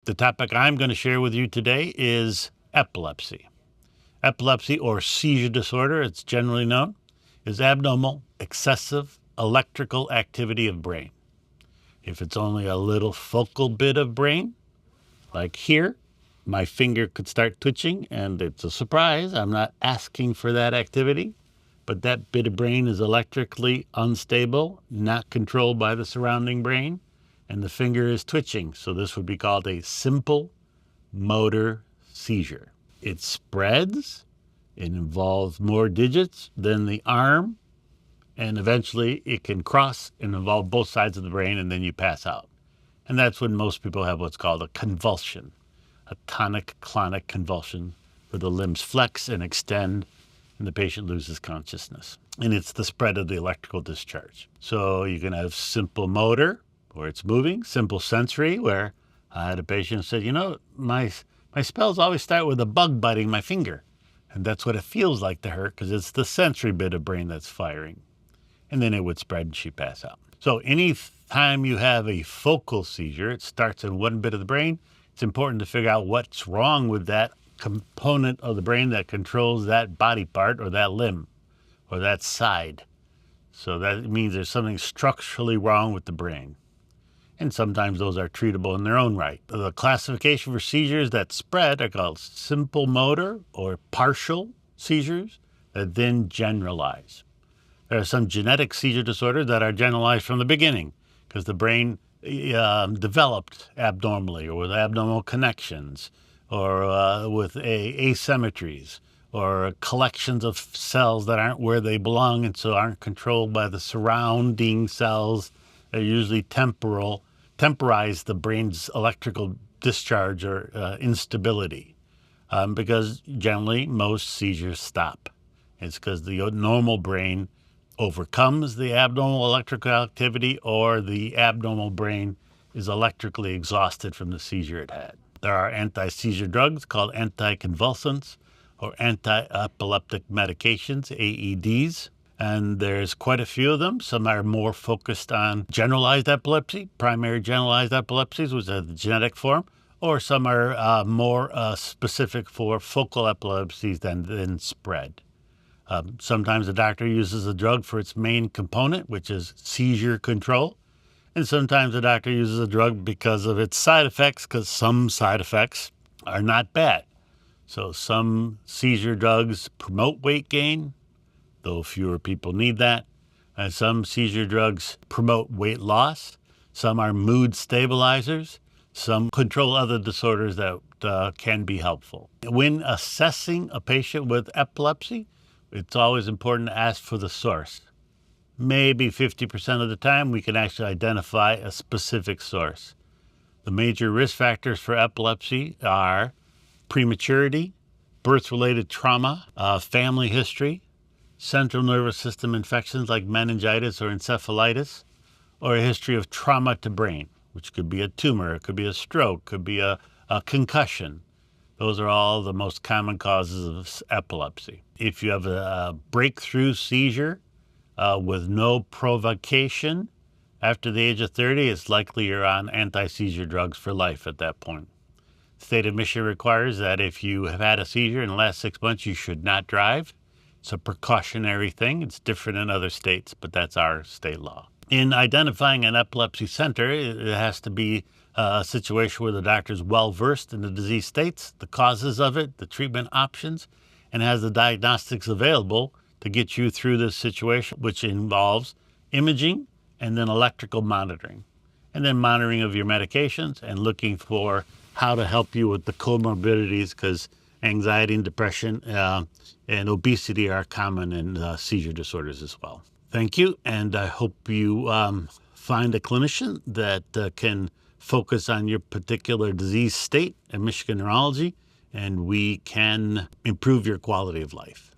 The topic I'm going to share with you today is epilepsy. Epilepsy, or seizure disorder, it's generally known, is abnormal, excessive electrical activity of brain. If it's only a little focal bit of brain, like here, my finger could start twitching, and it's a surprise. I'm not asking for that activity, but that bit of brain is electrically unstable, not controlled by the surrounding brain, and the finger is twitching. So this would be called a simple motor seizure. It spreads, it involves more digits than the arm, and eventually it can cross and involve both sides of the brain, and then you pass out. And that's when most people have what's called a convulsion, a tonic-clonic convulsion, where the limbs flex and extend, and the patient loses consciousness. And it's the spread of the electrical discharge. So you can have simple motor, where it's moving, simple sensory, where I had a patient who said, my spells always start with a bug biting my finger. And that's what it feels like to her, because it's the sensory bit of brain that's firing. And then it would spread and she'd pass out. So any time you have a focal seizure, it starts in one bit of the brain. It's important to figure out what's wrong with that component of the brain that controls that body part or that limb or that side. So that means there's something structurally wrong with the brain. And sometimes those are treatable in their own right. The classification for seizures that spread are called simple motor or partial seizures that then generalize. There are some genetic seizure disorders that are generalized from the beginning because the brain developed abnormally or with abnormal connections or with asymmetries or collections of cells that aren't where they belong and so aren't controlled by the surrounding cells. They're usually temporize the brain's electrical discharge or instability because generally most seizures stop. It's because the normal brain overcomes the abnormal electrical activity or the abnormal brain is electrically exhausted from the seizure it had. There are anti-seizure drugs called anticonvulsants or anti-epileptic medications, AEDs. And there's quite a few of them. Some are more focused on generalized epilepsy, primary generalized epilepsies, which are the genetic form, or some are more specific for focal epilepsies than spread. Sometimes the doctor uses a drug for its main component, which is seizure control. And sometimes the doctor uses a drug because of its side effects, because some side effects are not bad. So some seizure drugs promote weight gain, though fewer people need that. And some seizure drugs promote weight loss. Some are mood stabilizers. Some control other disorders that can be helpful. When assessing a patient with epilepsy, it's always important to ask for the source. Maybe 50% of the time, we can actually identify a specific source. The major risk factors for epilepsy are prematurity, birth-related trauma, family history, central nervous system infections like meningitis or encephalitis, or a history of trauma to brain, which could be a tumor, it could be a stroke, could be a concussion. Those are all the most common causes of epilepsy. If you have a breakthrough seizure with no provocation after the age of 30, it's likely you're on anti-seizure drugs for life at that point. The state of Michigan requires that if you have had a seizure in the last 6 months, you should not drive. It's a precautionary thing. It's different in other states, but that's our state law. In identifying an epilepsy center, it has to be a situation where the doctor is well-versed in the disease states, the causes of it, the treatment options, and has the diagnostics available to get you through this situation, which involves imaging and then electrical monitoring, and then monitoring of your medications and looking for how to help you with the comorbidities, because anxiety and depression and obesity are common in seizure disorders as well. Thank you, and I hope you find a clinician that can focus on your particular disease state at Michigan Neurology, and we can improve your quality of life.